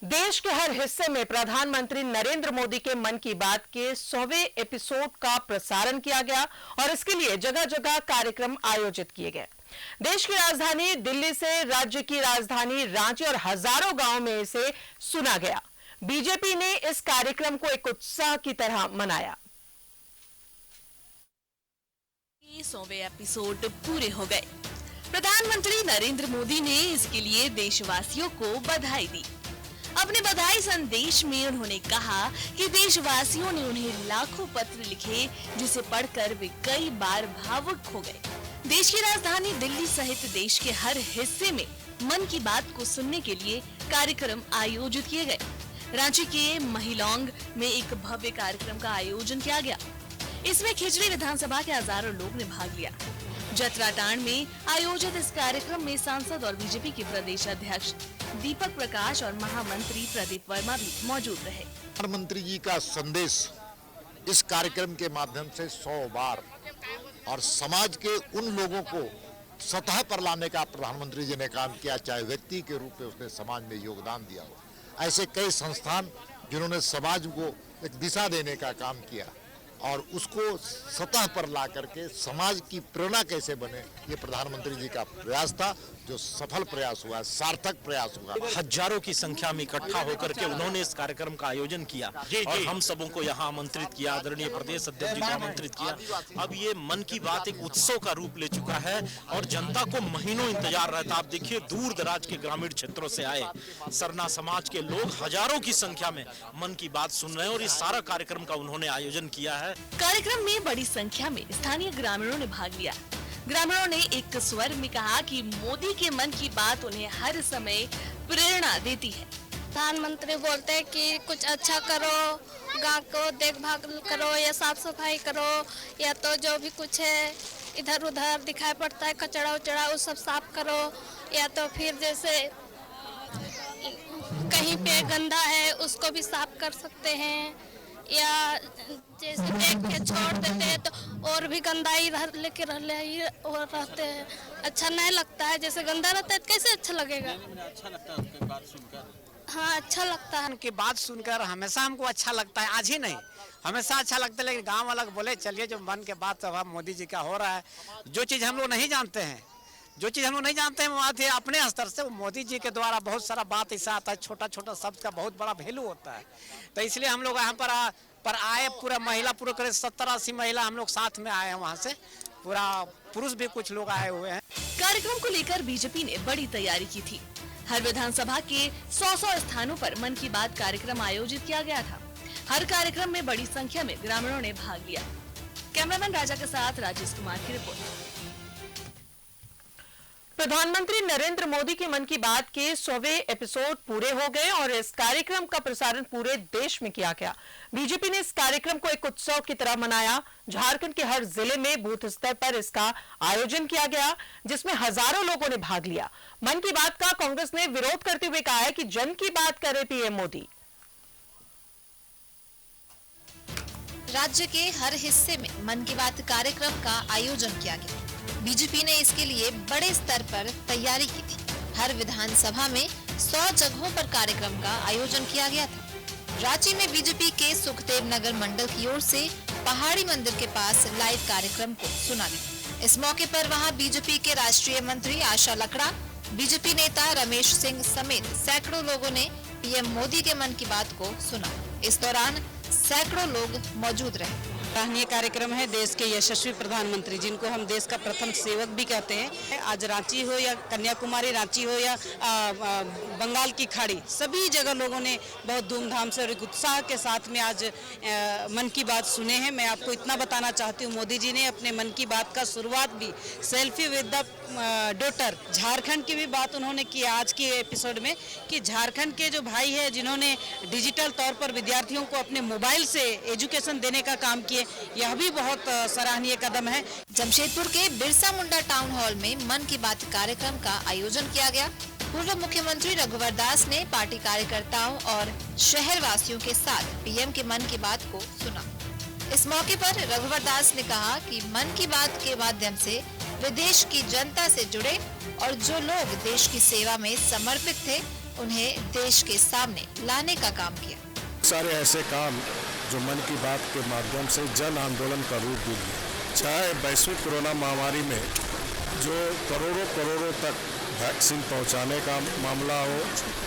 देश के हर हिस्से में प्रधानमंत्री नरेंद्र मोदी के मन की बात के 100वें एपिसोड का प्रसारण किया गया और इसके लिए जगह जगह कार्यक्रम आयोजित किए गए। देश की राजधानी दिल्ली से राज्य की राजधानी रांची और हजारों गांवों में इसे सुना गया। बीजेपी ने इस कार्यक्रम को एक उत्साह की तरह मनाया। 100वें एपिसोड पूरे हो गए। प्रधानमंत्री नरेंद्र मोदी ने इसके लिए देशवासियों को बधाई दी। अपने बधाई संदेश में उन्होंने कहा कि देशवासियों ने उन्हें लाखों पत्र लिखे, जिसे पढ़कर वे कई बार भावुक हो गए। देश की राजधानी दिल्ली सहित देश के हर हिस्से में मन की बात को सुनने के लिए कार्यक्रम आयोजित किए गए। रांची के महिलौंग में एक भव्य कार्यक्रम का आयोजन किया गया। इसमें खिचड़ी विधानसभा के हजारों लोग ने भाग लिया। जतराटांड में आयोजित इस कार्यक्रम में सांसद और बीजेपी के प्रदेश अध्यक्ष दीपक प्रकाश और महामंत्री प्रदीप वर्मा भी मौजूद रहे। प्रधानमंत्री जी का संदेश इस कार्यक्रम के माध्यम से 100 बार और समाज के उन लोगों को सतह पर लाने का प्रधानमंत्री जी ने काम किया, चाहे व्यक्ति के रूप में उसने समाज में योगदान दिया हो। ऐसे कई संस्थान जिन्होंने समाज को एक दिशा देने का काम किया और उसको सतह पर ला करके समाज की प्रेरणा कैसे बने, ये प्रधानमंत्री जी का प्रयास था, जो सफल प्रयास हुआ, सार्थक प्रयास हुआ। हजारों की संख्या में इकट्ठा होकर के उन्होंने इस कार्यक्रम का आयोजन किया और हम सबों को यहाँ आमंत्रित किया, आदरणीय प्रदेश अध्यक्ष जी को आमंत्रित किया। अब ये मन की बात एक उत्सव का रूप ले चुका है और जनता को महीनों इंतजार रहता। आप देखिए, दूर दराज के ग्रामीण क्षेत्रों से आए सरना समाज के लोग हजारों की संख्या में मन की बात सुन रहे हैं और इस सारा कार्यक्रम का उन्होंने आयोजन किया है। कार्यक्रम में बड़ी संख्या में स्थानीय ग्रामीणों ने भाग लिया। ग्रामीणों ने एक स्वर में कहा कि मोदी के मन की बात उन्हें हर समय प्रेरणा देती है। प्रधानमंत्री बोलते हैं कि कुछ अच्छा करो, गांव को देखभाल करो या साफ सफाई करो, या तो जो भी कुछ है इधर उधर दिखाई पड़ता है कचरा उचड़ा वो सब साफ करो, या तो फिर जैसे कहीं पे गंदा है उसको भी साफ कर सकते हैं, या जैसे देख के छोड़ देते हैं तो और भी गंदाई लेके रहते हैं, अच्छा नहीं लगता है। जैसे गंदा रहता है तो कैसे अच्छा लगेगा। अच्छा लगता है उसकी बात सुनकर। हाँ, अच्छा लगता है। उनकी बात सुनकर हमेशा हमको अच्छा लगता है, आज ही नहीं हमेशा अच्छा लगता है। लेकिन गांव वाला बोले चलिए जो मन के बात अब मोदी जी का हो रहा है, जो चीज़ हम लोग नहीं जानते हैं, वहाँ थे अपने स्तर से वो मोदी जी के द्वारा बहुत सारा बात ऐसा आता है, छोटा छोटा शब्द का बहुत बड़ा वैल्यू होता है। तो इसलिए हम लोग यहाँ पर आए, पूरा महिला पूरा करीब 70-80 महिला हम लोग साथ में आए हैं, वहाँ से पूरा पुरुष भी कुछ लोग आए हुए हैं। कार्यक्रम को लेकर बीजेपी ने बड़ी तैयारी की थी। हर विधानसभा के 100 स्थानों पर मन की बात कार्यक्रम आयोजित किया गया था। हर कार्यक्रम में बड़ी संख्या में ग्रामीणों ने भाग लिया। कैमरामैन राजा के साथ राजेश कुमार की रिपोर्ट। प्रधानमंत्री नरेंद्र मोदी के मन की बात के 100वें एपिसोड पूरे हो गए और इस कार्यक्रम का प्रसारण पूरे देश में किया गया। बीजेपी ने इस कार्यक्रम को एक उत्सव की तरह मनाया। झारखंड के हर जिले में बूथ स्तर पर इसका आयोजन किया गया, जिसमें हजारों लोगों ने भाग लिया। मन की बात का कांग्रेस ने विरोध करते हुए कहा है कि जन की बात करे पीएम मोदी। राज्य के हर हिस्से में मन की बात कार्यक्रम का आयोजन किया गया। बीजेपी ने इसके लिए बड़े स्तर पर तैयारी की थी। हर विधानसभा में 100 जगहों पर कार्यक्रम का आयोजन किया गया था। रांची में बीजेपी के सुखदेव नगर मंडल की ओर से पहाड़ी मंदिर के पास लाइव कार्यक्रम को सुना गया। इस मौके पर वहां बीजेपी के राष्ट्रीय मंत्री आशा लकड़ा, बीजेपी नेता रमेश सिंह समेत सैकड़ों लोगों ने पीएम मोदी के मन की बात को सुना। इस दौरान सैकड़ों लोग मौजूद रहे। सराहनीय कार्यक्रम है देश के यशस्वी प्रधानमंत्री, जिनको हम देश का प्रथम सेवक भी कहते हैं। आज रांची हो या कन्याकुमारी, रांची हो या बंगाल की खाड़ी, सभी जगह लोगों ने बहुत धूमधाम से और एक उत्साह के साथ में आज मन की बात सुने हैं। मैं आपको इतना बताना चाहती हूँ, मोदी जी ने अपने मन की बात का शुरुआत भी selfie with the daughter, Jharkhand की भी बात उन्होंने की आज के एपिसोड में, कि झारखंड के जो भाई है जिन्होंने डिजिटल तौर पर विद्यार्थियों को अपने मोबाइल से एजुकेशन देने का काम किए, यह भी बहुत सराहनीय कदम है। जमशेदपुर के बिरसा मुंडा टाउन हॉल में मन की बात कार्यक्रम का आयोजन किया गया। पूर्व मुख्यमंत्री रघुवर दास ने पार्टी कार्यकर्ताओं और शहर वासियों के साथ पीएम के मन की बात को सुना। इस मौके पर रघुवर दास ने कहा कि मन की बात के माध्यम से वे देश की जनता से जुड़े और जो लोग देश की सेवा में समर्पित थे उन्हें देश के सामने लाने का काम किया। सारे ऐसे काम जो मन की बात के माध्यम से जन आंदोलन का रूप भी लिया, चाहे वैश्विक कोरोना महामारी में जो करोड़ों तक वैक्सीन पहुंचाने का मामला हो,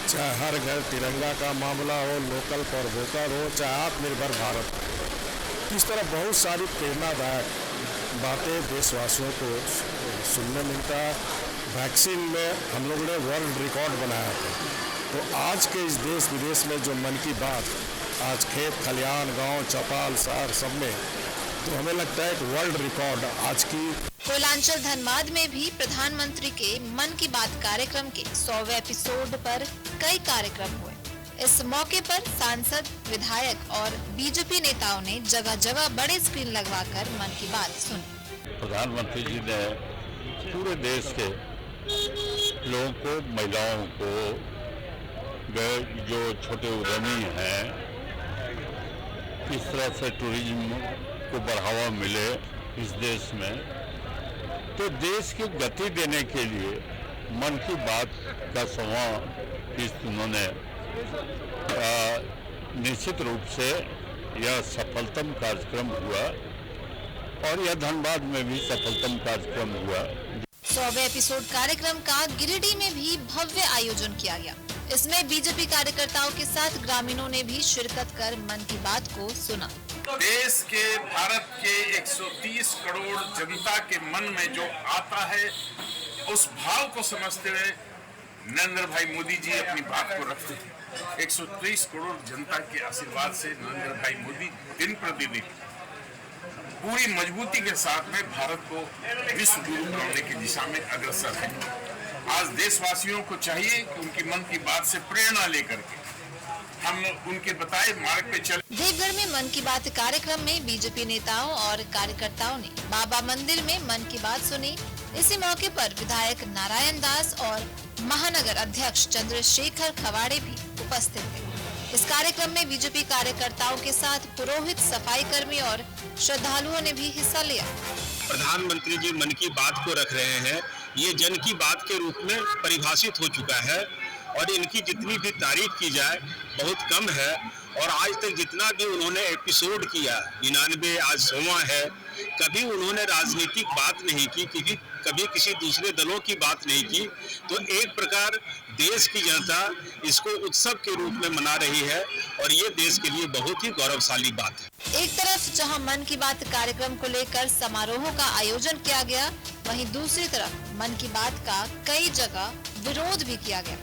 चाहे हर घर तिरंगा का मामला हो, लोकल फॉर वोकल हो, चाहे आत्मनिर्भर भारत हो। इस तरह बहुत सारी प्रेरणादायक बातें देशवासियों को सुनने मिलता है। वैक्सीन में हम लोगों ने वर्ल्ड रिकॉर्ड बनाया था, तो आज के इस देश विदेश में जो मन की बात आज खेत खलियान गांव चौपाल शहर सब में, तो हमें लगता है एक वर्ल्ड रिकॉर्ड आज की। कोयलांचल धनबाद में भी प्रधानमंत्री के मन की बात कार्यक्रम के 100वें एपिसोड पर कई कार्यक्रम हुए। इस मौके पर सांसद, विधायक और बीजेपी नेताओं ने जगह जगह बड़े स्क्रीन लगवाकर मन की बात सुनी। प्रधानमंत्री जी ने पूरे देश के लोगों को, महिलाओं को, जो छोटे उद्यमी हैं, इस तरह से टूरिज्म को बढ़ावा मिले इस देश में, तो देश की गति देने के लिए मन की बात का 100वां उन्होंने निश्चित रूप से यह सफलतम कार्यक्रम हुआ और यह धनबाद में भी सफलतम कार्यक्रम हुआ। 100वें एपिसोड कार्यक्रम का गिरिडीह में भी भव्य आयोजन किया गया। इसमें बीजेपी कार्यकर्ताओं के साथ ग्रामीणों ने भी शिरकत कर मन की बात को सुना। देश के, भारत के 130 करोड़ जनता के मन में जो आता है, उस भाव को समझते हुए नरेंद्र भाई मोदी जी अपनी बात को रखते थे। 130 करोड़ जनता के आशीर्वाद से नरेंद्र भाई मोदी दिन प्रतिदिन पूरी मजबूती के साथ में भारत को विश्व गुरु बनाने की दिशा में अग्रसर है। आज देशवासियों को चाहिए कि उनकी मन की बात से प्रेरणा लेकर के हम उनके बताए मार्ग पे चले। देवघर में मन की बात कार्यक्रम में बीजेपी नेताओं और कार्यकर्ताओं ने बाबा मंदिर में मन की बात सुनी। इसी मौके पर विधायक नारायण दास और महानगर अध्यक्ष चंद्रशेखर खवाड़े भी उपस्थित थे। इस कार्यक्रम में बीजेपी कार्यकर्ताओं के साथ पुरोहित, सफाई कर्मी और श्रद्धालुओं ने भी हिस्सा लिया। प्रधानमंत्री जी मन की बात को रख रहे हैं, ये जन की बात के रूप में परिभाषित हो चुका है और इनकी जितनी भी तारीफ की जाए बहुत कम है। और आज तक जितना भी उन्होंने एपिसोड किया, 99 आज 100वां है, कभी उन्होंने राजनीतिक बात नहीं की, कभी किसी दूसरे दलों की बात नहीं की। तो एक प्रकार देश की जनता इसको उत्सव के रूप में मना रही है और ये देश के लिए बहुत ही गौरवशाली बात है। एक तरफ जहां मन की बात कार्यक्रम को लेकर समारोहों का आयोजन किया गया, वहीं दूसरी तरफ मन की बात का कई जगह विरोध भी किया गया।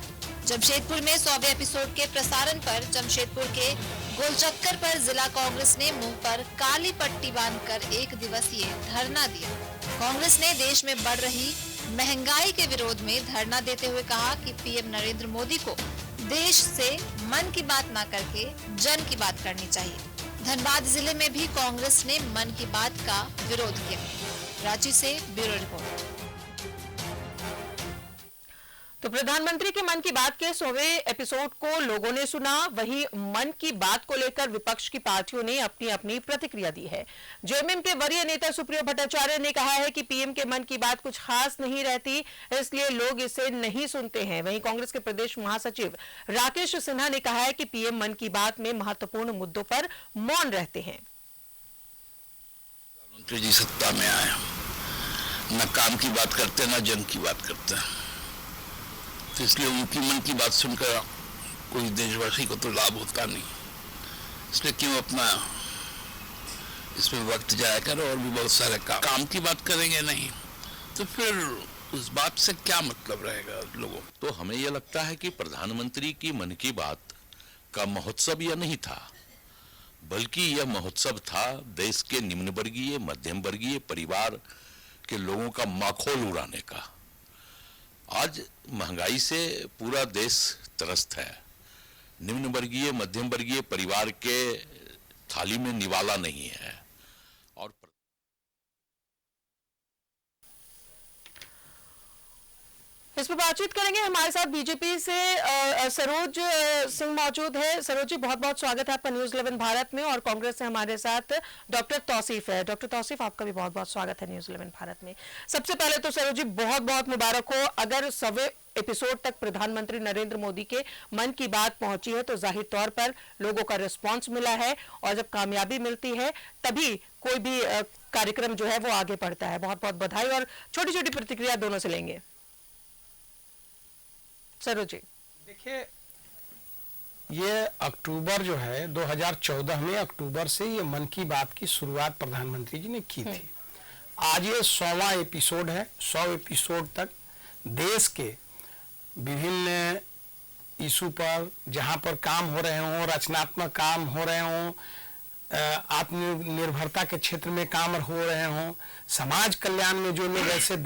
जमशेदपुर में 100वें एपिसोड के प्रसारण पर जमशेदपुर के गोलचक्कर पर जिला कांग्रेस ने मुंह पर काली पट्टी बांधकर 1 दिवसीय धरना दिया। कांग्रेस ने देश में बढ़ रही महंगाई के विरोध में धरना देते हुए कहा कि पीएम नरेंद्र मोदी को देश से मन की बात न करके जन की बात करनी चाहिए। धनबाद जिले में भी कांग्रेस ने मन की बात का विरोध किया। रांची से ब्यूरो रिपोर्ट। तो प्रधानमंत्री के मन की बात के 100वें एपिसोड को लोगों ने सुना, वहीं मन की बात को लेकर विपक्ष की पार्टियों ने अपनी अपनी प्रतिक्रिया दी है। जेएमएम के वरीय नेता सुप्रियो भट्टाचार्य ने कहा है कि पीएम के मन की बात कुछ खास नहीं रहती, इसलिए लोग इसे नहीं सुनते हैं। वहीं कांग्रेस के प्रदेश महासचिव राकेश सिन्हा ने कहा है कि पीएम मन की बात में महत्वपूर्ण मुद्दों पर मौन रहते हैं। प्रधानमंत्री जी सत्ता में आए, न काम की बात करते न जन की बात करते, तो इसलिए उनकी मन की बात सुनकर कोई देशवासी को तो लाभ होता नहीं, इसलिए क्यों अपना इसमें वक्त जाया कर। और भी बहुत सारे काम की बात करेंगे नहीं तो फिर उस बात से क्या मतलब रहेगा लोगों। तो हमें यह लगता है कि प्रधानमंत्री की मन की बात का महोत्सव यह नहीं था, बल्कि यह महोत्सव था देश के निम्न वर्गीय, मध्यम वर्गीय परिवार के लोगों का माखौल उड़ाने का। आज महंगाई से पूरा देश त्रस्त है, निम्न वर्गीय, मध्यम वर्गीय परिवार के थाली में निवाला नहीं है। और इस पर बातचीत करेंगे। हमारे साथ बीजेपी से सरोज सिंह मौजूद है। सरोज जी, बहुत बहुत स्वागत है आपका न्यूज़ 11 भारत में। और कांग्रेस से हमारे साथ डॉक्टर तौसीफ है। डॉक्टर तौसीफ, आपका भी बहुत बहुत स्वागत है न्यूज़ 11 भारत में। सबसे पहले तो सरोज जी, बहुत बहुत मुबारक हो। अगर 100वें एपिसोड तक प्रधानमंत्री नरेंद्र मोदी के मन की बात पहुंची है तो जाहिर तौर पर लोगों का रिस्पॉन्स मिला है, और जब कामयाबी मिलती है तभी कोई भी कार्यक्रम जो है वो आगे बढ़ता है। बहुत बहुत बधाई, और छोटी छोटी प्रतिक्रिया दोनों से लेंगे। सरोज जी, देखिए, ये अक्टूबर जो है 2014 में अक्टूबर से ये मन की बात की शुरुआत प्रधानमंत्री जी ने की थी। आज ये 100वां एपिसोड है। 100 एपिसोड तक देश के विभिन्न इशू पर, जहां पर काम हो रहे हों, रचनात्मक काम हो रहे हों, आत्मनिर्भरता के क्षेत्र में काम हो रहे हों, समाज कल्याण में जो लोग ऐसे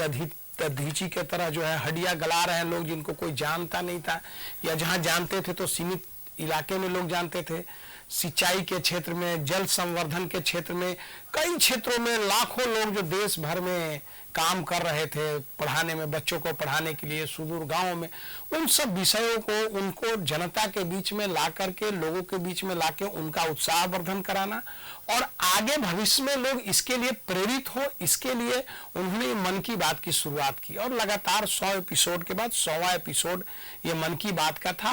दधीची के तरह जो है हड्डियां गला रहे हैं लोग, जिनको कोई जानता नहीं था, या जहां जानते थे तो सीमित इलाके में लोग जानते थे, सिंचाई के क्षेत्र में, जल संवर्धन के क्षेत्र में, कई क्षेत्रों में लाखों लोग जो देश भर में काम कर रहे थे, पढ़ाने में, बच्चों को पढ़ाने के लिए सुदूर गांवों में, उन सब विषयों को उनको जनता के बीच में ला करके, लोगों के बीच में लाके उनका उत्साह वर्धन कराना, और आगे भविष्य में लोग इसके लिए प्रेरित हो, इसके लिए उन्होंने मन की बात की शुरुआत की। और लगातार 100 एपिसोड के बाद 100वां एपिसोड ये मन की बात का था।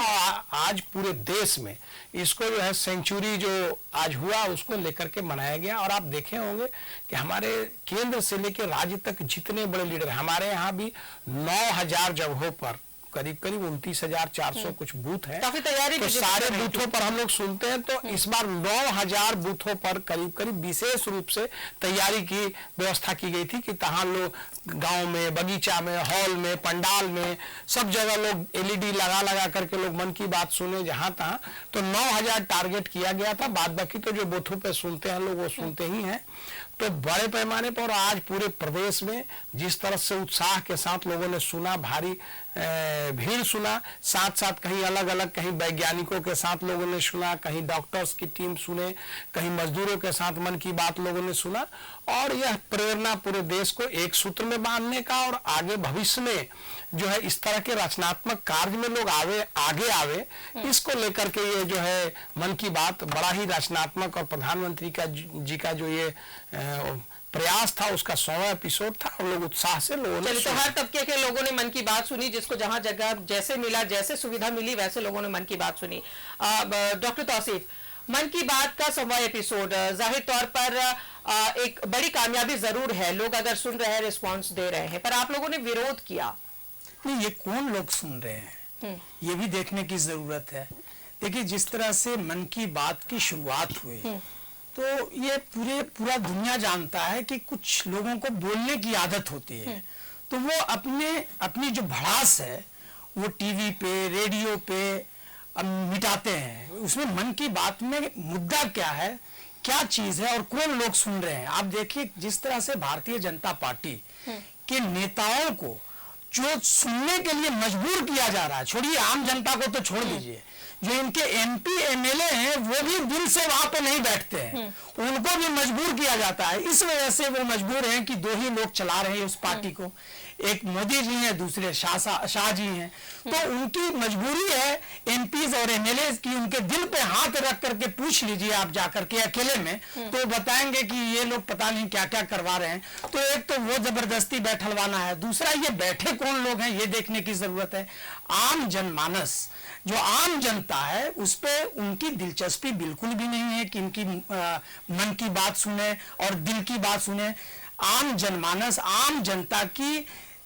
आज पूरे देश में इसको जो है सेंचुरी जो आज हुआ उसको लेकर के मनाया गया। और आप देखे होंगे कि हमारे केंद्र से लेकर राज्य तक जितने बड़े लीडर, हमारे यहाँ भी 9000 जगहों पर करीब 29,400 कुछ बूथ है, काफी तैयारी तो सारे बूथों पर हम लोग सुनते हैं। तो इस बार 9000 बूथों पर करीब विशेष रूप से तैयारी की व्यवस्था की गई थी कि तहां लोग गांव में, बगीचा में, हॉल में, पंडाल में, सब जगह लोग LED लगा करके लोग मन की बात सुने जहां तहां। तो 9000 टारगेट किया गया था। बाद बाकी तो जो बूथों पे सुनते हैं लोग वो सुनते ही हैं। तो बड़े पैमाने पर आज पूरे प्रदेश में जिस तरह से उत्साह के साथ लोगों ने सुना, भारी भीड़ सुना, साथ साथ कहीं अलग अलग, कहीं वैज्ञानिकों के साथ लोगों ने सुना, कहीं डॉक्टर्स की टीम सुने, कहीं मजदूरों के साथ मन की बात लोगों ने सुना। और यह प्रेरणा पूरे देश को एक सूत्र में बांधने का, और आगे भविष्य में जो है इस तरह के रचनात्मक कार्य में लोग आगे आवे, इसको लेकर के ये जो है मन की बात बड़ा ही रचनात्मक, और प्रधानमंत्री जी का जो ये प्रयास था उसका 100वां एपिसोड था, और लोग उत्साह से लोगों ने तो हर तबके के लोगों ने मन की बात सुनी, जिसको जहां जगह जैसे मिला, जैसे सुविधा मिली, वैसे लोगों ने मन की बात सुनी। डॉक्टर तौसीफ, मन की बात का 100वां एपिसोड जाहिर तौर पर एक बड़ी कामयाबी जरूर है। लोग अगर सुन रहे हैं, रिस्पॉन्स दे रहे हैं, पर आप लोगों ने विरोध किया। नहीं, ये कौन लोग सुन रहे हैं ये भी देखने की जरूरत है। देखिए, जिस तरह से मन की बात की शुरुआत हुई तो ये पूरा दुनिया जानता है कि कुछ लोगों को बोलने की आदत होती है, तो वो अपनी जो भड़ास है वो टीवी पे, रेडियो पे मिटाते हैं। उसमें मन की बात में मुद्दा क्या है, क्या चीज है, और कौन लोग सुन रहे हैं। आप देखिए जिस तरह से भारतीय जनता पार्टी के नेताओं को जो सुनने के लिए मजबूर किया जा रहा है, छोड़िए आम जनता को तो छोड़ दीजिए, जो इनके MP MLA हैं वो भी दिल से वहां पे नहीं बैठते हैं, उनको भी मजबूर किया जाता है। इस वजह से वो मजबूर हैं कि 2 ही लोग चला रहे हैं उस पार्टी को, एक मोदी जी हैं, दूसरे शाह जी हैं। तो उनकी मजबूरी है MPs और MLAs की, उनके दिल पे हाथ रख करके पूछ लीजिए आप जाकर के अकेले में, तो बताएंगे कि ये लोग पता नहीं क्या क्या करवा रहे हैं। तो एक तो वो जबरदस्ती बैठलवाना है, दूसरा ये बैठे कौन लोग हैं ये देखने की जरूरत है। आम जनमानस, जो आम जनता है, उस पे उनकी दिलचस्पी बिल्कुल भी नहीं है कि इनकी मन की बात सुने और दिल की बात सुने। आम जनमानस, आम जनता की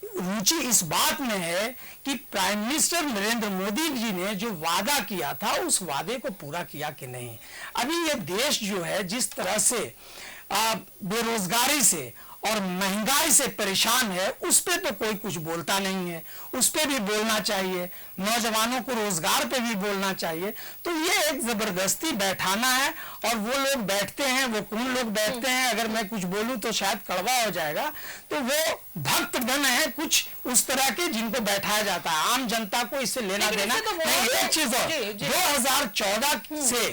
रुचि इस बात में है कि प्राइम मिनिस्टर नरेंद्र मोदी जी ने जो वादा किया था उस वादे को पूरा किया कि नहीं। अभी ये देश जो है जिस तरह से बेरोजगारी से और महंगाई से परेशान है, उस पे तो कोई कुछ बोलता नहीं है। उस पे भी बोलना चाहिए, नौजवानों को रोजगार पे भी बोलना चाहिए। तो ये एक जबरदस्ती बैठाना है, और वो लोग बैठते हैं, वो कौन लोग बैठते हैं, अगर मैं कुछ बोलूं तो शायद कड़वा हो जाएगा, तो वो भक्तगण है कुछ उस तरह के जिनको बैठाया जाता है। आम जनता को इससे लेना देना नहीं। एक चीज और, 2014 से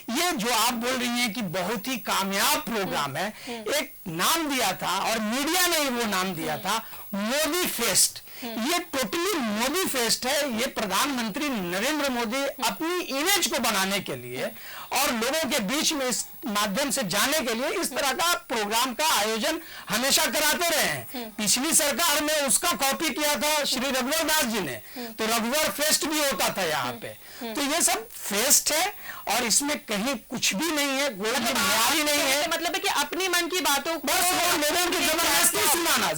ये जो आप बोल रही हैं कि बहुत ही कामयाब प्रोग्राम है, एक नाम दिया था और मीडिया ने वो नाम दिया था मोदी फेस्ट। ये टोटली मोदी फेस्ट है। ये प्रधानमंत्री नरेंद्र मोदी अपनी इमेज को बनाने के लिए और लोगों के बीच में इस माध्यम से जाने के लिए इस तरह का प्रोग्राम का आयोजन हमेशा कराते रहे हैं। पिछली सरकार में उसका कॉपी किया था श्री रघुवर दास जी ने, तो रघुवर फेस्ट भी होता था यहाँ पे। तो ये सब फेस्ट है और इसमें कहीं कुछ भी नहीं है, कोई बुनियादी नहीं है। मतलब है कि अपनी मन की बातों को बस वो लोगों की जबरदस्ती सुनाना,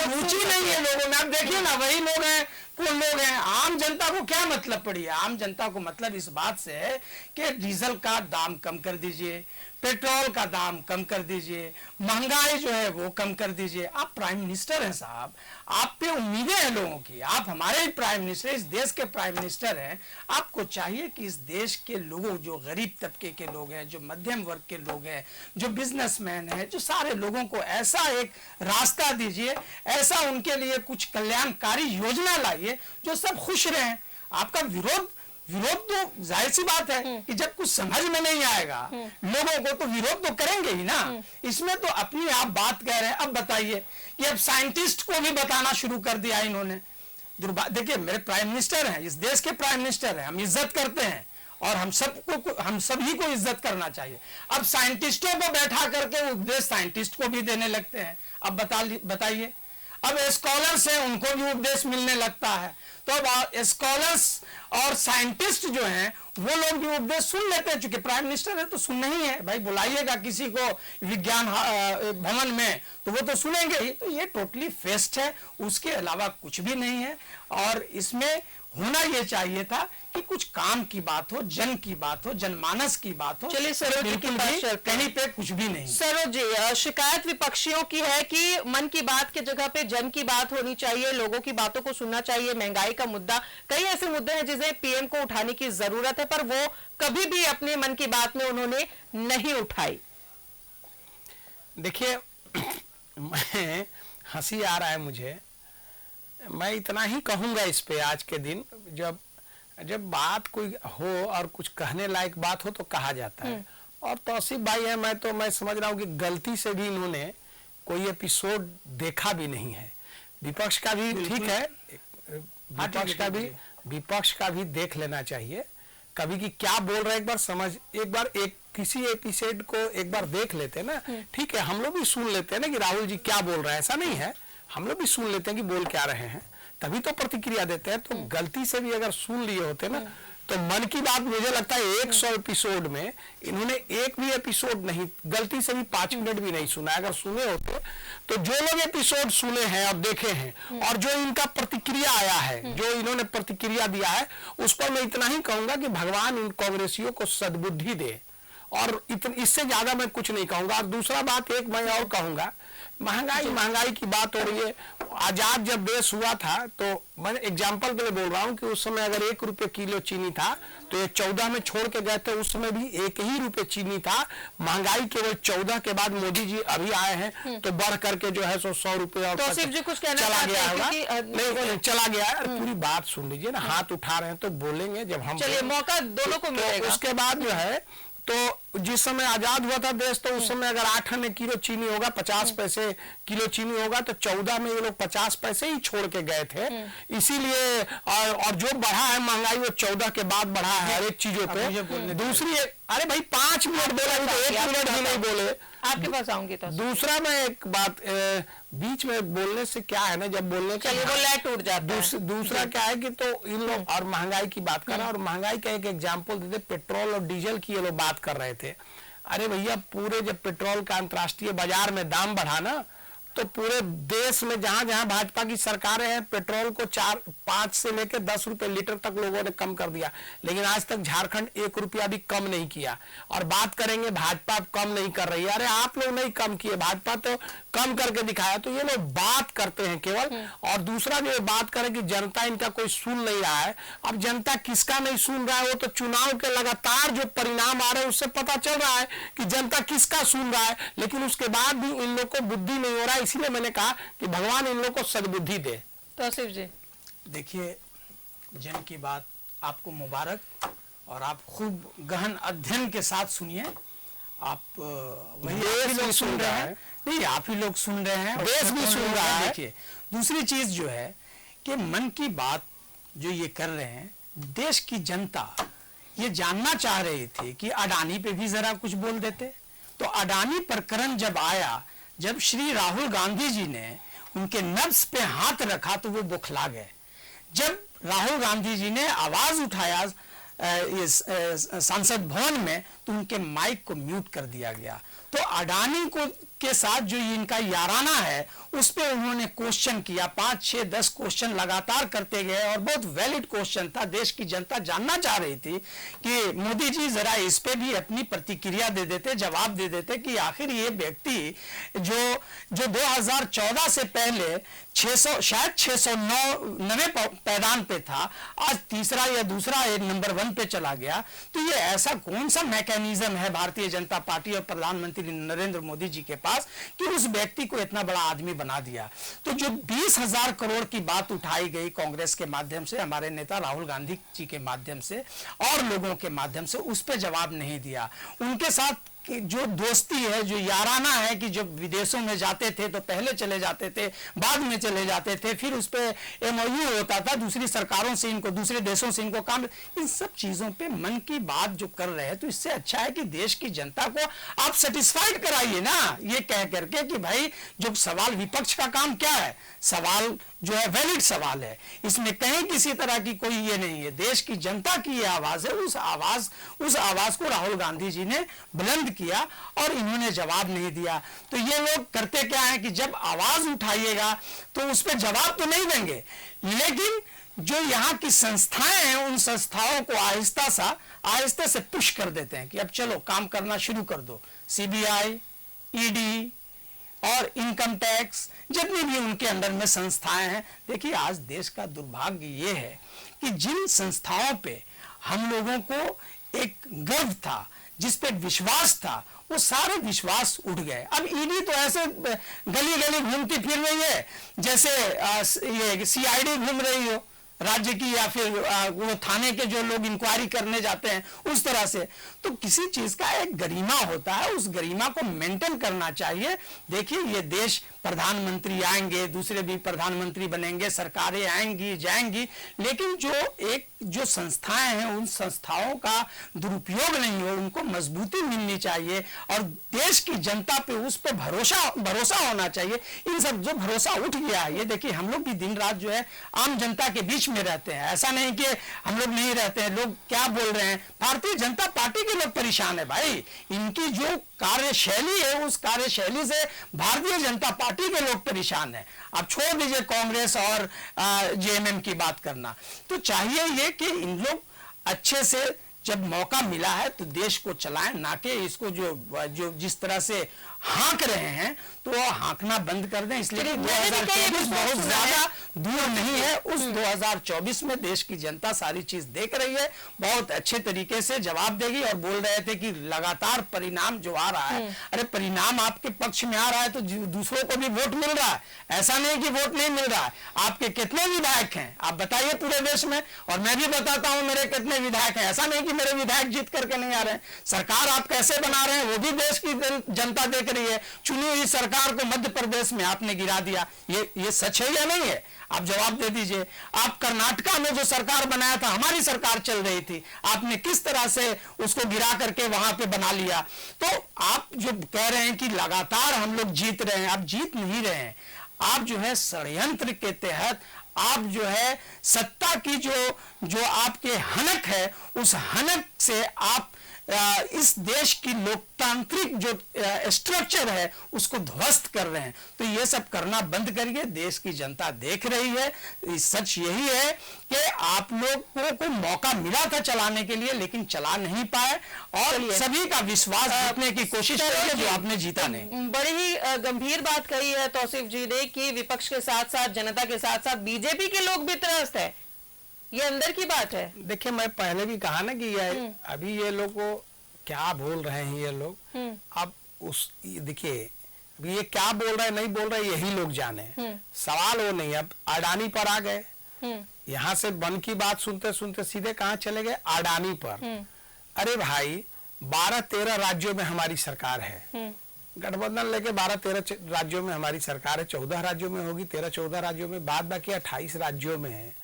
रुचि नहीं है लोगों में। आप देखिए ना, वही लोग हैं, कौन लोग हैं। आम जनता को क्या मतलब पड़ी है? आम जनता को मतलब इस बात से है कि डीजल का दाम कम कर दीजिए, पेट्रोल का दाम कम कर दीजिए, महंगाई जो है वो कम कर दीजिए। आप प्राइम मिनिस्टर हैं साहब, आप पे उम्मीदें हैं लोगों की। आप हमारे प्राइम मिनिस्टर, इस देश के प्राइम मिनिस्टर हैं। आपको चाहिए कि इस देश के लोगों, जो गरीब तबके के लोग हैं, जो मध्यम वर्ग के लोग हैं, जो बिजनेसमैन हैं, जो सारे लोगों को ऐसा एक रास्ता दीजिए, ऐसा उनके लिए कुछ कल्याणकारी योजना लाइए जो सब खुश रहें। आपका विरोध तो जाहिर सी बात है कि जब कुछ समझ में नहीं आएगा लोगों को तो विरोध तो करेंगे ही ना। इसमें तो अपनी आप बात कह रहे हैं। अब बताइए कि अब साइंटिस्ट को भी बताना शुरू कर दिया इन्होंने। देखिए, मेरे प्राइम मिनिस्टर हैं, इस देश के प्राइम मिनिस्टर हैं, हम इज्जत करते हैं और हम सभी को इज्जत करना चाहिए। अब साइंटिस्टों को बैठा करके उपदेश साइंटिस्ट को भी देने लगते हैं। अब बताइए, अब स्कॉलर्स हैं, उनको भी उपदेश मिलने लगता है। तो अब स्कॉलर्स और साइंटिस्ट जो हैं वो लोग भी उपदेश सुन लेते हैं। चूंकि प्राइम मिनिस्टर है तो सुनना ही है भाई। बुलाइएगा किसी को विज्ञान भवन में तो वो तो सुनेंगे ही। तो ये टोटली फेस्ट है, उसके अलावा कुछ भी नहीं है। और इसमें होना ये चाहिए था कि कुछ काम की बात हो, जन की बात हो, जनमानस की बात हो। चलिए सरोज जी की बात, कहीं पे कुछ भी नहीं। सरोज जी, शिकायत विपक्षियों की है कि मन की बात के जगह पे जन की बात होनी चाहिए, लोगों की बातों को सुनना चाहिए। महंगाई का मुद्दा, कई ऐसे मुद्दे हैं जिसे पीएम को उठाने की जरूरत है, पर वो कभी भी अपने मन की बात में उन्होंने नहीं उठाई। देखिए, मैं हंसी आ रहा है मुझे। मैं इतना ही कहूंगा इस पे, आज के दिन जब बात कोई हो और कुछ कहने लायक बात हो तो कहा जाता है। और तौसीफ भाई है, मैं समझ रहा हूँ कि गलती से भी इन्होंने कोई एपिसोड देखा भी नहीं है। विपक्ष का भी ठीक है, विपक्ष का भी देख लेना चाहिए कभी कि क्या बोल रहे, एक बार किसी एपिसोड को एक बार देख लेते हैं ना। ठीक है, हम लोग भी सुन लेते हैं ना कि राहुल जी क्या बोल रहे हैं, ऐसा नहीं है, हम लोग भी सुन लेते हैं कि बोल क्या रहे हैं, तभी तो प्रतिक्रिया देते हैं। तो गलती से भी अगर सुन लिए होते ना तो मन की बात, मुझे लगता है 100 एपिसोड में इन्होंने एक भी एपिसोड नहीं, गलती से भी 5 मिनट भी नहीं सुना। अगर सुने होते तो जो लोग एपिसोड सुने हैं और देखे हैं और जो इनका प्रतिक्रिया आया है, जो इन्होंने प्रतिक्रिया दिया है, उस पर मैं इतना ही कहूंगा कि भगवान इन कांग्रेसियों को सद्बुद्धि दे। और इससे ज्यादा मैं कुछ नहीं कहूंगा। और दूसरा बात एक मैं और कहूंगा, महंगाई की बात हो रही है। आजाद जब देश हुआ था तो मैं एग्जांपल के लिए बोल रहा हूं कि उस समय अगर 1 रुपये किलो चीनी था तो ये 14 में छोड़ के गए थे, उस समय भी 1 ही रुपये चीनी था। महंगाई केवल 14 के बाद मोदी जी अभी आए हैं तो बढ़ करके जो है 100 रुपये और तो सिर्फ जी कुछ कहना चला गया होगा। नहीं, चला गया है। पूरी बात सुन लीजिए ना, हाथ उठा रहे हैं तो बोलेंगे जब हम, चलिए मौका दोनों को मिलेगा। उसके बाद जो है, तो जिस समय आजाद हुआ था देश तो उस समय अगर 8 आने किलो चीनी होगा, 50 पैसे किलो चीनी होगा, तो 14 में ये लोग 50 पैसे ही छोड़ के गए थे। इसीलिए और जो बढ़ा है महंगाई वो 14 के बाद बढ़ा है हर एक चीजों पे। दूसरी, अरे भाई 5 मिनट बोला, 1 मिनट भी नहीं बोले, आपके पास आऊंगी। तो दूसरा मैं एक बात, बीच में बोलने से क्या है ना, जब बोलने का वो लैट टूट जाता है। दूसरा क्या है कि तो इन लोग और महंगाई की बात कर रहे हैं, और महंगाई का एक एग्जाम्पल देते, पेट्रोल और डीजल की ये लोग बात कर रहे थे। अरे भैया, पूरे जब पेट्रोल का अंतर्राष्ट्रीय बाजार में दाम बढ़ा ना, तो पूरे देश में जहां जहां भाजपा की सरकारें हैं, पेट्रोल को 5 से लेकर 10 रुपए लीटर तक लोगों ने कम कर दिया, लेकिन आज तक झारखंड 1 रुपया भी कम नहीं किया। और बात करेंगे भाजपा कम नहीं कर रही है, अरे आप लोग नहीं कम किए, भाजपा तो कम करके दिखाया। तो ये लोग बात करते हैं केवल। और दूसरा जो बात करें कि जनता इनका कोई सुन नहीं रहा है, अब जनता किसका नहीं सुन रहा है, वो तो चुनाव के लगातार जो परिणाम आ रहे हैं उससे पता चल रहा है कि जनता किसका सुन रहा है। लेकिन उसके बाद भी इन लोग को बुद्धि नहीं हो रहा है, इसीलिए मैंने कहा कि भगवान इन लोग को सद्बुद्धि दे। तौसीफ जी, देखिए, जन की बात आपको मुबारक, और आप खूब गहन अध्ययन के साथ सुनिए। आप वही आप ही लोग सुन रहे हैं, नहीं आप ही लोग सुन रहे हैं, देश भी सुन रहा है। देखिए दूसरी चीज जो है कि मन की बात जो ये कर रहे हैं, देश की जनता ये जानना चाह रही थी कि अडानी पे भी जरा कुछ बोल देते। तो अडानी प्रकरण जब आया, जब श्री राहुल गांधी जी ने उनके नब्ज पे हाथ रखा तो वो बौखला गए। जब राहुल गांधी जी ने आवाज उठाया संसद भवन में तो उनके माइक को म्यूट कर दिया गया। तो अडानी को के साथ जो इनका याराना है उस पे उन्होंने क्वेश्चन किया, 5, 6, 10 क्वेश्चन लगातार करते गए और बहुत वैलिड क्वेश्चन था। देश की जनता जानना चाह रही थी कि मोदी जी जरा इस पे भी अपनी प्रतिक्रिया दे देते, जवाब दे देते कि आखिर ये व्यक्ति जो 2014 से पहले 600 शायद 609 पैदान पे था, आज तीसरा या दूसरा नंबर 1 पे चला गया। तो ये ऐसा कौन सा मैकेनिज्म है भारतीय जनता पार्टी और प्रधानमंत्री नरेंद्र मोदी जी के पास कि उस व्यक्ति को इतना बड़ा आदमी बना दिया। तो जो 20,000 करोड़ की बात उठाई गई कांग्रेस के माध्यम से, हमारे नेता राहुल गांधी जी के माध्यम से और लोगों के माध्यम से, उस पर जवाब नहीं दिया। उनके साथ जो दोस्ती है, जो याराना है कि जब विदेशों में जाते थे तो पहले चले जाते थे, बाद में चले जाते थे, फिर उस पर MOU होता था दूसरी सरकारों से इनको, दूसरे देशों से इनको काम, इन सब चीजों पे मन की बात जो कर रहे हैं। तो इससे अच्छा है कि देश की जनता को आप सेटिस्फाइड कराइए ना, ये कह करके कि भाई जो सवाल विपक्ष का काम क्या है, सवाल जो है वैलिड सवाल है, इसमें कहीं किसी तरह की कोई ये नहीं है। देश की जनता की ये आवाज है, उस आवाज को राहुल गांधी जी ने बुलंद किया और इन्होंने जवाब नहीं दिया। तो ये लोग करते क्या है कि जब आवाज उठाइएगा तो उस पर जवाब तो नहीं देंगे, लेकिन जो यहाँ की संस्थाएं हैं उन संस्थाओं को आहिस्ता से पुश कर देते हैं कि अब चलो काम करना शुरू कर दो। CBI, ED और इनकम टैक्स, जितनी भी उनके अंदर में संस्थाएं हैं। देखिए आज देश का दुर्भाग्य ये है कि जिन संस्थाओं पे हम लोगों को एक गर्व था, जिस पे विश्वास था, वो सारे विश्वास उठ गए। अब ED तो ऐसे गली गली घूमती फिर रही है जैसे ये CID घूम रही हो राज्य की, या फिर वो थाने के जो लोग इंक्वायरी करने जाते हैं उस तरह से। तो किसी चीज का एक गरिमा होता है, उस गरिमा को मेंटेन करना चाहिए। देखिए ये देश प्रधानमंत्री आएंगे, दूसरे भी प्रधानमंत्री बनेंगे, सरकारें आएंगी जाएंगी, लेकिन जो संस्थाएं हैं उन संस्थाओं का दुरुपयोग नहीं हो, उनको मजबूती मिलनी चाहिए और देश की जनता पे उस पे भरोसा होना चाहिए। इन सब जो भरोसा उठ गया है, ये देखिए हम लोग भी दिन रात जो है आम जनता के बीच में रहते हैं, ऐसा नहीं कि हम लोग नहीं रहते हैं। लोग क्या बोल रहे हैं, भारतीय जनता पार्टी के लोग परेशान है भाई, इनकी जो कार्यशैली है उस कार्यशैली से भारतीय जनता पार्टी के लोग परेशान हैं। आप छोड़ दीजिए कांग्रेस और JMM की बात करना। तो चाहिए ये कि इन लोग अच्छे से जब मौका मिला है तो देश को चलाएं, ना कि इसको जो जिस तरह से हाँक रहे हैं तो वो हाँकना बंद कर दें। इसलिए 2024 बहुत ज्यादा दूर नहीं है, उस 2024 में देश की जनता सारी चीज देख रही है, बहुत अच्छे तरीके से जवाब देगी। और बोल रहे थे कि लगातार परिणाम जो आ रहा है, अरे परिणाम आपके पक्ष में आ रहा है तो दूसरों को भी वोट मिल रहा है, ऐसा नहीं कि वोट नहीं मिल रहा है। आपके कितने विधायक हैं आप बताइए पूरे देश में, और मैं भी बताता हूं मेरे कितने विधायक हैं। ऐसा नहीं कि मेरे विधायक जीत करके नहीं आ रहे हैं। सरकार आप कैसे बना रहे हैं वो भी देश की जनता देख रही है। चुनी हुई सरकार को मध्य प्रदेश में आपने गिरा दिया, ये सच है या नहीं है, आप जवाब दे दीजिए। आप कर्नाटका में जो सरकार बनाया था, हमारी सरकार चल रही थी, आपने किस तरह से उसको गिरा करके वहां पे बना लिया। तो आप जो कह रहे हैं कि लगातार हम लोग जीत रहे हैं, आप जीत नहीं रहे हैं। आप जो है षड्यंत्र के तहत आप जो है सत्ता की जो आपके हनक है, उस हनक से आप इस देश की लोकतांत्रिक जो स्ट्रक्चर है उसको ध्वस्त कर रहे हैं। तो ये सब करना बंद करिए, देश की जनता देख रही है। सच यही है कि आप लोगों को मौका मिला था चलाने के लिए, लेकिन चला नहीं पाए और सभी का विश्वास जीतने की कोशिश करिए जो आपने जीता नहीं। बड़ी ही गंभीर बात कही है तौसीफ जी ने कि विपक्ष के साथ साथ जनता के साथ साथ बीजेपी के लोग भी त्रस्त है, ये अंदर की बात है। देखिए मैं पहले भी कहा ना कि ये अभी ये लोग को क्या बोल रहे हैं ये लोग, अब देखिए अभी ये क्या बोल रहे हैं नहीं बोल रहे यही लोग जाने, सवाल वो नहीं। अब अडानी पर आ गए, यहाँ से मन की बात सुनते सुनते सीधे कहाँ चले गए, अडानी पर। अरे भाई 12-13 राज्यों में हमारी सरकार है, गठबंधन लेके 12-13 राज्यों में हमारी सरकार है, 14 राज्यों में होगी, 13-14 राज्यों में, बाद बाकी 28 राज्यों में है,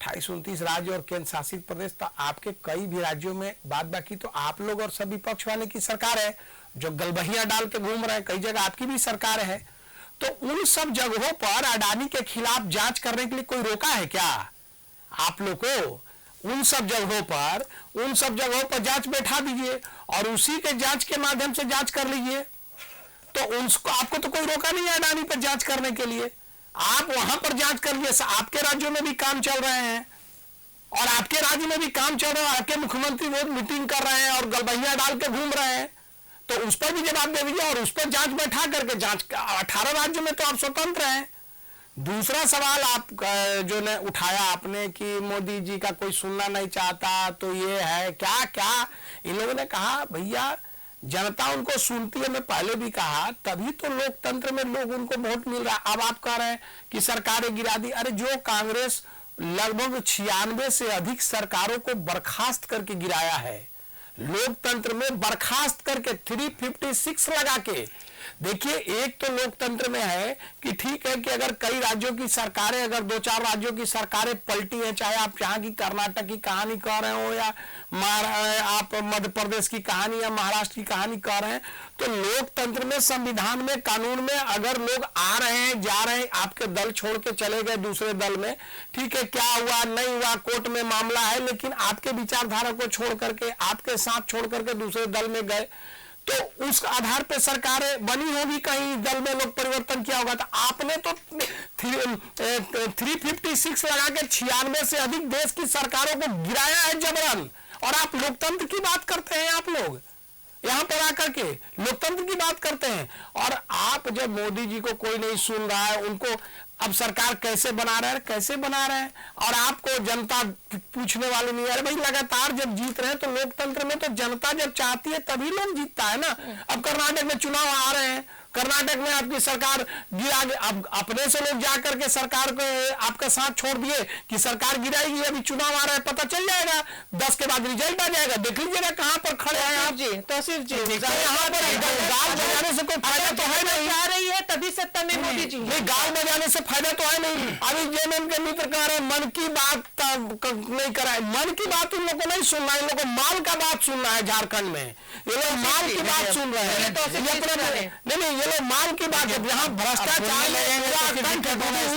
28-29 राज्य और केंद्र शासित प्रदेश। तो आपके कई भी राज्यों में बाद बाकी तो आप लोग और सभी पक्ष वाले की सरकार है जो गलबहिया डाल के घूम रहे हैं, कई जगह आपकी भी सरकार है। तो उन सब जगहों पर अडानी के खिलाफ जांच करने के लिए कोई रोका है क्या आप लोग को? उन सब जगहों पर जांच बैठा दीजिए और उसी के जांच के माध्यम से जांच कर लीजिए। तो उनको आपको तो कोई रोका नहीं है अडानी पर जांच करने के लिए, आप वहां पर जांच कर लीजिए। आपके राज्यों में भी काम चल रहे हैं और आपके राज्य में भी काम चल रहा है, आपके मुख्यमंत्री रोज मीटिंग कर रहे हैं और गलबहिया डाल के घूम रहे हैं, तो उस पर भी जवाब दे दीजिए और उस पर जांच बैठा करके जांच 18 राज्यों में तो आप स्वतंत्र हैं। दूसरा सवाल आप जो ने उठाया आपने कि मोदी जी का कोई सुनना नहीं चाहता, तो ये है क्या इन लोगों ने कहा भैया जनता उनको सुनती है, मैं पहले भी कहा, तभी तो लोकतंत्र में लोग उनको वोट मिल रहा है। अब आप कह रहे हैं कि सरकारें गिरा दी, अरे जो कांग्रेस लगभग 96 से अधिक सरकारों को बर्खास्त करके गिराया है, लोकतंत्र में बर्खास्त करके 356 लगा के। देखिए एक तो लोकतंत्र में है कि ठीक है कि अगर कई राज्यों की सरकारें, अगर 2-4 राज्यों की सरकारें पलटी है, चाहे आप यहाँ की कर्नाटक की कहानी कह रहे हो या आप मध्य प्रदेश की कहानी या महाराष्ट्र की कहानी कह रहे हैं, तो लोकतंत्र में, संविधान में, कानून में अगर लोग आ रहे हैं जा रहे हैं, आपके दल छोड़ के चले गए दूसरे दल में, ठीक है, क्या हुआ नहीं हुआ कोर्ट में मामला है, लेकिन आपके विचारधारा को छोड़ करके, आपके साथ छोड़ करके दूसरे दल में गए, तो उस आधार पे सरकारें बनी होगी, कहीं दल में लोग परिवर्तन किया होगा। तो आपने तो 356 लगा के 96 से अधिक देश की सरकारों को गिराया है जबरन, और आप लोकतंत्र की बात करते हैं। आप लोग यहाँ पर आकर के लोकतंत्र की बात करते हैं, और आप जब मोदी जी को कोई नहीं सुन रहा है, उनको अब सरकार कैसे बना रहे हैं, और आपको जनता पूछने वाली नहीं है। अरे भाई लगातार जब जीत रहे हैं तो लोकतंत्र में तो जनता जब चाहती है तभी लोग जीतता है ना। अब कर्नाटक में चुनाव आ रहे हैं, कर्नाटक में आपकी सरकार गिरा, अब अपने से लोग जाकर के सरकार को आपका साथ छोड़ दिए कि सरकार गिराएगी, अभी चुनाव आ रहा है, पता चल जाएगा, 10 के बाद रिजल्ट आ जाएगा, देख लीजिएगा कहां पर खड़े हैं आप जी। तहसील जी यहाँ पर गाल बजाने से कोई फायदा तो है नहीं, आ रही है तभी सत्ता में मोदी जी, गाल बजाने से फायदा तो है नहीं। अभी जेएमएम के मित्र कह रहे हैं मन की बात नहीं कराए, मन की बात इन लोगों को नहीं सुनना है, इन लोगों को माल का बात सुनना है। झारखंड में ये लोग माल की बात सुन रहे हैं, नहीं ये लोग माल की बात है, यहाँ भ्रष्टाचार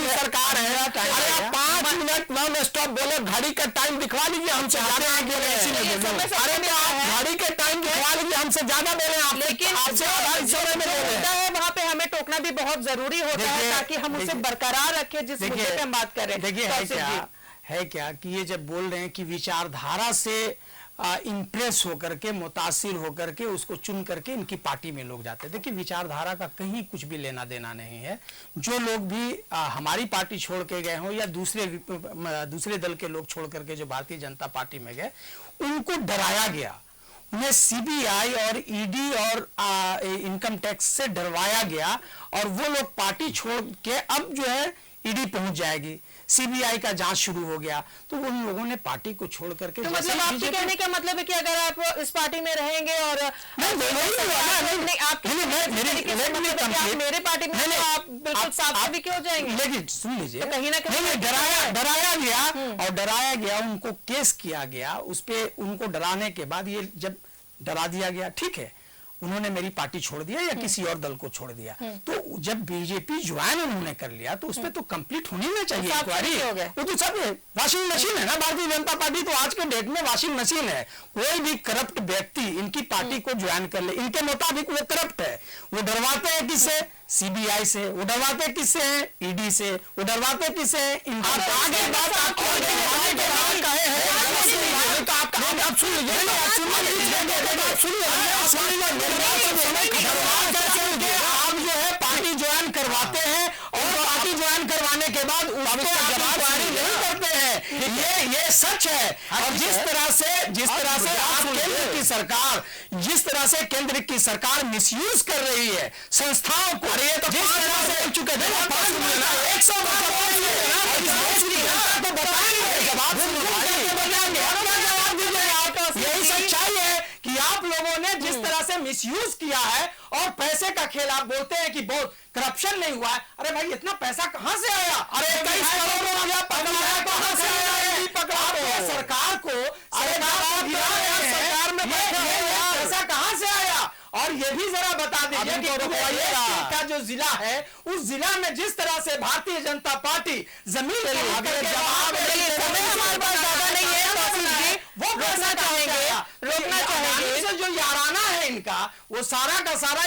सरकार है। अरे आप 5 मिनट नॉन स्टॉप बोले, घड़ी का टाइम दिखवा लीजिए, हमसे ज्यादा बोले। अरे आप घड़ी के टाइम दिखवा लीजिए, हमसे ज्यादा बोले आप, लेकिन वहाँ पे हमें टोकना भी बहुत जरूरी होता है ताकि हम उसे बरकरार रखें जिस मुद्दे पे हम बात कर रहे हैं। देखिए है क्या कि ये जब बोल रहे हैं कि विचारधारा से इम्प्रेस होकर के, मुतासिर होकर के उसको चुन करके इनकी पार्टी में लोग जाते हैं। देखिए विचारधारा का कहीं कुछ भी लेना देना नहीं है। जो लोग भी हमारी पार्टी छोड़ के गए हों या दूसरे दल के लोग छोड़ करके जो भारतीय जनता पार्टी में गए, उनको डराया गया, उन्हें सीबीआई और ईडी और इनकम टैक्स से डरवाया गया, और वो लोग पार्टी छोड़ के अब जो है ईडी पहुंच जाएगी, सीबीआई का जांच शुरू हो गया, तो उन लोगों ने पार्टी को छोड़ करके, तो मतलब आपके कहने का मतलब है कि अगर आप इस पार्टी में रहेंगे और मेरे पार्टी में आप बिल्कुल साफ क्यों जाएंगे, लेकिन सुन लीजिए, तो कहीं ना कहीं डराया गया, उनको केस किया गया, उस पर उनको डराने के बाद ये जब डरा दिया गया, ठीक है, उन्होंने मेरी पार्टी छोड़ दिया या किसी और दल को छोड़ दिया, तो जब बीजेपी ज्वाइन उन्होंने कर लिया तो उसमें तो कंप्लीट होनी ना चाहिए इंक्वायरी। वो तो सब वॉशिंग मशीन है ना, भारतीय जनता पार्टी तो आज के डेट में वॉशिंग मशीन है। कोई भी करप्ट व्यक्ति इनकी पार्टी को ज्वाइन कर ले, इनके मुताबिक वो करप्ट है, वो डरवाते हैं किससे, सीबीआई से, वो डरवाते किससे हैं, ईडी से, वो डरवाते किससे हैं, आप जो है पार्टी ज्वाइन करवाते हैं और पार्टी ज्वाइन करवाने के बाद उसको इंक्वायरी नहीं करते हैं, ये सच है। और जिस तरह से आप जिस तरह से केंद्र की सरकार मिसयूज कर रही है संस्थाओं को, अरे तो जिस तरह से चुके यही सच्चाई है कि कि आप लोगों ने जिस तरह से मिसयूज किया है और पैसे का खेल, आप बोलते हैं कि बहुत करप्शन नहीं हुआ है। अरे भाई इतना पैसा कहां से आया? अरे 21 करोड़ रुपया पकड़ाया, कहां से आया? पकड़ा तो सरकार को, सरकार में पैसा कहां से आया? और ये भी जरा बता दीजिए कि का जो जिला है, उस जिला में जिस तरह से भारतीय जनता पार्टी जमीन वो रोकना चाहेंगे, जो याराना है इनका, वो सारा का सारा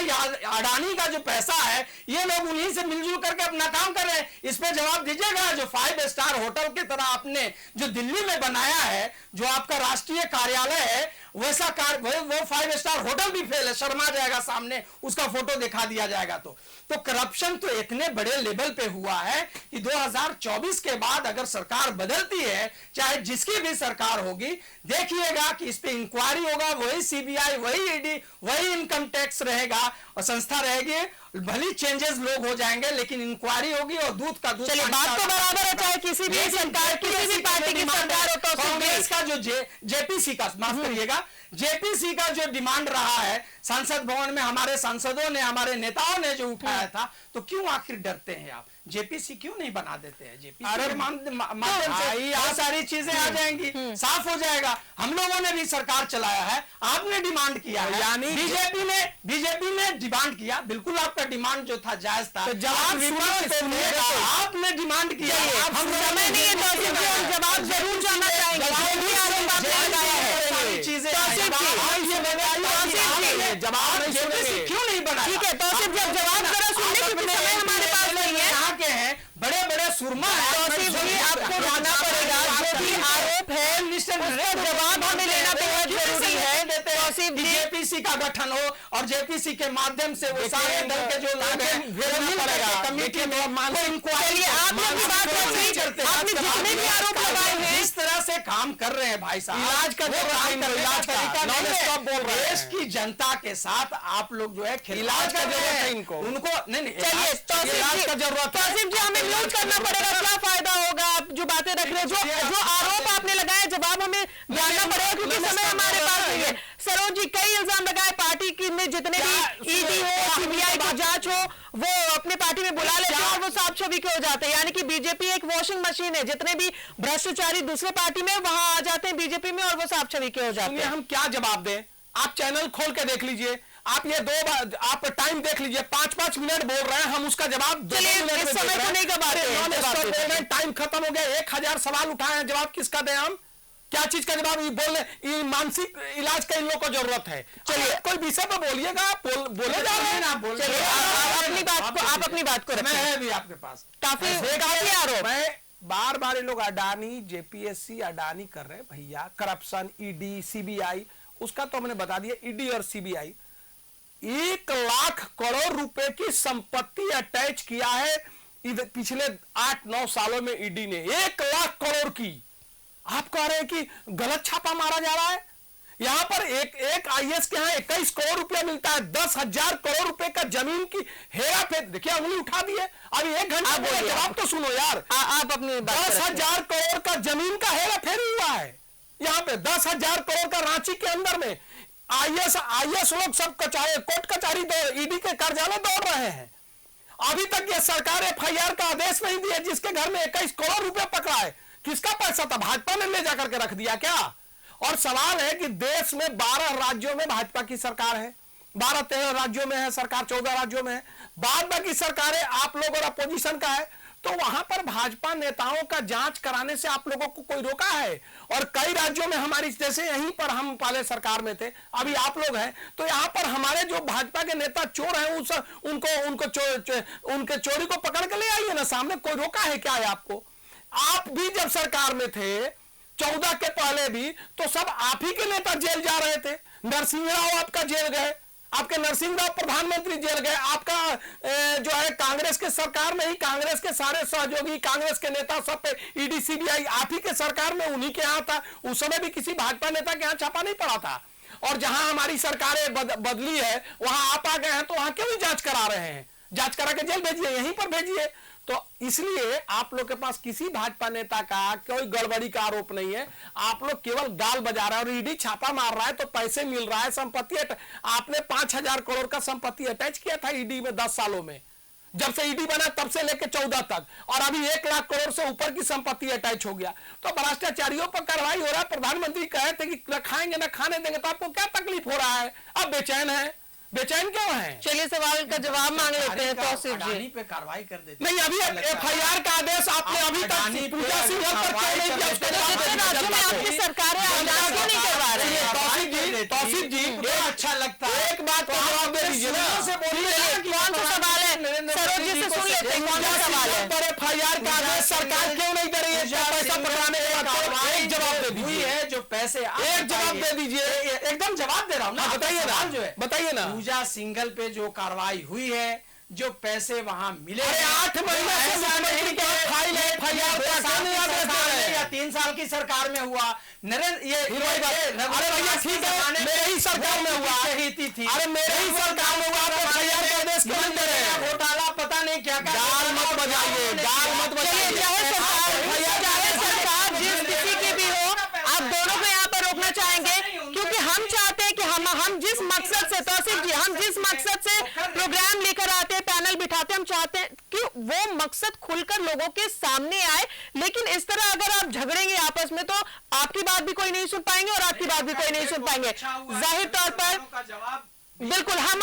अडानी का जो पैसा है, ये लोग उन्हीं से मिलजुल करके अपना काम कर रहे हैं। इस पे जवाब दीजिएगा। जो 5 स्टार होटल की तरह आपने जो दिल्ली में बनाया है, जो आपका राष्ट्रीय कार्यालय है, वैसा वो 5 स्टार होटल भी फेल है, शर्मा जाएगा सामने उसका फोटो दिखा दिया जाएगा। तो करप्शन तो इतने बड़े लेवल पे हुआ है कि 2024 के बाद अगर सरकार बदलती है, चाहे जिसकी भी सरकार होगी, देखिएगा कि इस पे इंक्वायरी होगा, वही सीबीआई, वही ईडी, वही इनकम टैक्स रहेगा और संस्था रहेगी। भली चेंजेस लोग हो जाएंगे, लेकिन इंक्वायरी होगी और दूध का दूध। चलिए, बात तो बराबर है, चाहे किसी भी सरकार, किसी भी पार्टी की सरकार हो। तो कांग्रेस का जो जेपीसी का, माफ करिएगा, जेपीसी का जो डिमांड रहा है, संसद भवन में हमारे सांसदों ने, हमारे नेताओं ने जो उठाया था, तो क्यों आखिर डरते हैं आप? जेपीसी क्यों नहीं बना देते हैं? जेपीसी के माध्यम से बहुत सारी चीजें आ जाएंगी, साफ हो जाएगा। हम लोगों ने भी सरकार चलाया है, आपने डिमांड किया है, यानी बीजेपी ने डिमांड किया, बिल्कुल आपका डिमांड जो था जायज था। तो जवाब आपने डिमांड किया, हम समय नहीं है, जवाब जरूर जाना चाहेंगे। चीजें जवाब क्यों नहीं बना? ठीक है, तो सिर्फ जब जवाब जरा सुनने की समय हमारे पास नहीं है। यहाँ के हैं बड़े बड़े सुरमा है, आपको रहना पड़ेगा। जो भी आरोप है, उसका जवाब हमें लेना बहुत जरूरी है। जेपीसी का गठन हो और जेपीसी के माध्यम से वो सारे दल के जो लोग हैं कमेटी में इंक्वायरी, आपने जितने भी आरोप लगाए हैं, इस तरह से काम कर रहे हैं भाई साहब। इलाज का देश की जनता के साथ आप लोग जो है इलाज का जरूरत है इनको, उनको नहीं। चलिए, इलाज का जरूरत है, जी हमें म्यूट करना पड़ेगा। क्या फायदा होगा? आप जो बातें रख रहे हैं, जो आरोप आपने लगाए, जवाब हमें जानना पड़ेगा क्योंकि समय हमारे पास नहीं है। सरोज जी, कई इल्जाम लगाए पार्टी की में, जितने भी ईडी हो, सीबीआई की जांच हो, वो अपने पार्टी में बुला लेते हैं और वो साफ छवि के हो जाते हैं। यानी कि बीजेपी एक वॉशिंग मशीन है, जितने भी भ्रष्टाचारी दूसरे पार्टी में वहां आ जाते हैं बीजेपी में और वो साफ छवि के हो जाते हैं। हम क्या जवाब दें? आप चैनल खोल के देख लीजिए, आप ये आप टाइम देख लीजिए, 5-5 मिनट बोल रहे हैं, हम उसका जवाब इस समय को नहीं गवाते। टाइम खत्म हो गया, 1000 सवाल उठाए हैं, जवाब किसका दें हम? क्या चीज का जवाब? ये मानसिक इलाज का इन लोगों को जरूरत है। चलिए, कोई विषय पर बोलिएगा, बोले जा रहे हैं ना, बोल आप अपनी बात को रखें। मैं भी आपके पास काफी आरोप। मैं बार ये लोग अडानी, जेपीएससी अडानी कर रहे हैं भैया, करप्शन, ईडी, सीबीआई, उसका तो हमने बता दिया। ईडी और सीबीआई 1 लाख करोड़ रुपए की संपत्ति अटैच किया है पिछले 8-9 सालों में ईडी ने, 1 लाख करोड़ की। आप कह रहे हैं कि गलत छापा मारा जा रहा है। यहां पर एक आईएएस के यहाँ 21 करोड़ रुपया मिलता है, 10,000 करोड़ रुपए का जमीन की हेरा फेर। देखिए, उंगली उठा दी है। अभी 1 घंटा जवाब तो सुनो यार। आप अपनी 10,000 करोड़ का जमीन का हेरा फेर हुआ है यहाँ पे। 10,000 करोड़ का रांची के अंदर में आईएएस लोग सब कोर्ट कचहरी ईडी के कार्यालय दौड़ रहे हैं। अभी तक ये सरकार एफआईआर का आदेश नहीं दिया, जिसके घर में 21 करोड़ रुपया पकड़ा है। किसका पैसा था? भाजपा ने ले जाकर के रख दिया क्या? और सवाल है कि देश में 12 राज्यों में भाजपा की सरकार है, 12-13 राज्यों में है सरकार, 14 राज्यों में है, बाद बाकी सरकारें आप लोग और अपोजिशन का है। तो वहां पर भाजपा नेताओं का जांच कराने से आप लोगों को कोई रोका है? और कई राज्यों में हमारी, जैसे यहीं पर हम पहले सरकार में थे, अभी आप लोग हैं, तो यहाँ पर हमारे जो भाजपा के नेता चोर हैं, उनके चोरी को पकड़ के ले आइए ना सामने। कोई रोका है क्या है आपको? आप भी जब सरकार में थे 14 के पहले भी, तो सब आप ही के नेता जेल जा रहे थे। नरसिंह राव आपका जेल गए, आपके नरसिंह राव प्रधानमंत्री जेल गए, आपका जो है कांग्रेस के सरकार में ही कांग्रेस के सारे सहयोगी, कांग्रेस के नेता सब पे ईडी सीबीआई आप ही के सरकार में, उन्हीं के यहाँ था। उस समय भी किसी भाजपा नेता के यहाँ छापा नहीं पड़ा था। और जहां हमारी सरकारें बदली है, वहां आप आ गए हैं, तो वहां क्यों नहीं जांच करा रहे हैं? जांच करा के जेल भेजिए, यहीं पर भेजिए। तो इसलिए आप लोग के पास किसी भाजपा नेता का कोई गड़बड़ी का आरोप नहीं है। आप लोग केवल गाल बजा रहे हैं और ईडी छापा मार रहा है तो पैसे मिल रहा है, संपत्ति आपने 5,000 करोड़ का संपत्ति अटैच किया था ईडी में 10 सालों में, जब से ईडी बना तब से लेकर 14 तक, और अभी 1 लाख करोड़ से ऊपर की संपत्ति अटैच हो गया। तो भ्रष्टाचारियों पर कार्रवाई हो रहा है। प्रधानमंत्री कहे थे कि न खाएंगे न खाने देंगे, तो आपको क्या तकलीफ हो रहा है? अब बेचैन है, बेचैन क्यों है? चलिए सवाल का जवाब मांग लेते हैं तौसीफ जी पे कार्रवाई कर देते। नहीं, अभी FIR का आदेश आपने अभी तक पूजा सिंघल पर क्यों नहीं किया? उसके राज्यों में आपकी सरकार है, आप क्यों नहीं करवा रहे हैं? तौसीफ जी अच्छा लगता है, एक बात का जवाब दे दीजिए ना। कौन सा सवाल है? सरोज जी से सुन लेते हैं, कौन सा सवाल है? पर FIR का आदेश सरकार क्यों नहीं दे रही है? पैसा पकड़ाने के बाद एक जवाब दे दीजिए, है जो पैसे एक जवाब दे दीजिए। एकदम जवाब दे रहा हूँ ना, बताइए ना, जो है बताइए ना। पूजा सिंघल पे जो कार्रवाई हुई है, जो पैसे वहां मिले, 8 महीने से मुख्यमंत्री के फाइल है, FIR या 3 साल की सरकार में हुआ। नरेंद्र ये अरे भैया ठीक है, मेरे ही सरकार में हुआ, अरे मेरे ही सरकार में हुआ, तो FIR का आदेश क्यों नहीं दे रहे हैं? घोटाला पता नहीं क्या क्या, गाल मत बजाइए, गाल मत बजाइए। सरकार जिस किसी की भी हो, आप दोनों को यहाँ पर रोकना चाहेंगे, क्योंकि हम चाहते हैं कि हम जिस मकसद से, तौसीफ जी, हम जिस मकसद से प्रोग्राम लेकर आते हैं, पैनल बिठाते हैं, हम चाहते हैं कि वो मकसद खुलकर लोगों के सामने आए। लेकिन इस तरह अगर आप झगड़ेंगे आपस में, तो आपकी बात भी कोई नहीं सुन पाएंगे और आपकी बात भी कोई नहीं सुन पाएंगे। जाहिर तौर पर बिल्कुल हम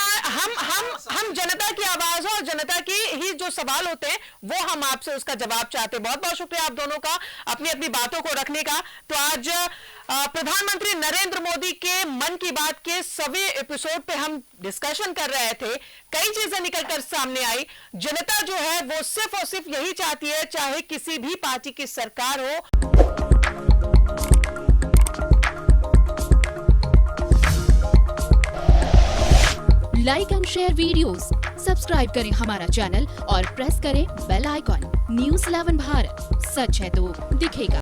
जनता की आवाज है और जनता की ही जो सवाल होते हैं वो हम आपसे उसका जवाब चाहते हैं। बहुत बहुत शुक्रिया आप दोनों का अपनी अपनी बातों को रखने का। तो आज प्रधानमंत्री नरेंद्र मोदी के मन की बात के 100वें एपिसोड पे हम डिस्कशन कर रहे थे। कई चीजें निकलकर सामने आई। जनता जो है वो सिर्फ और सिर्फ यही चाहती है, चाहे किसी भी पार्टी की सरकार हो। Like and share videos, subscribe करें हमारा चैनल और प्रेस करें बेल आइकॉन। News 11 भारत, सच है तो दिखेगा।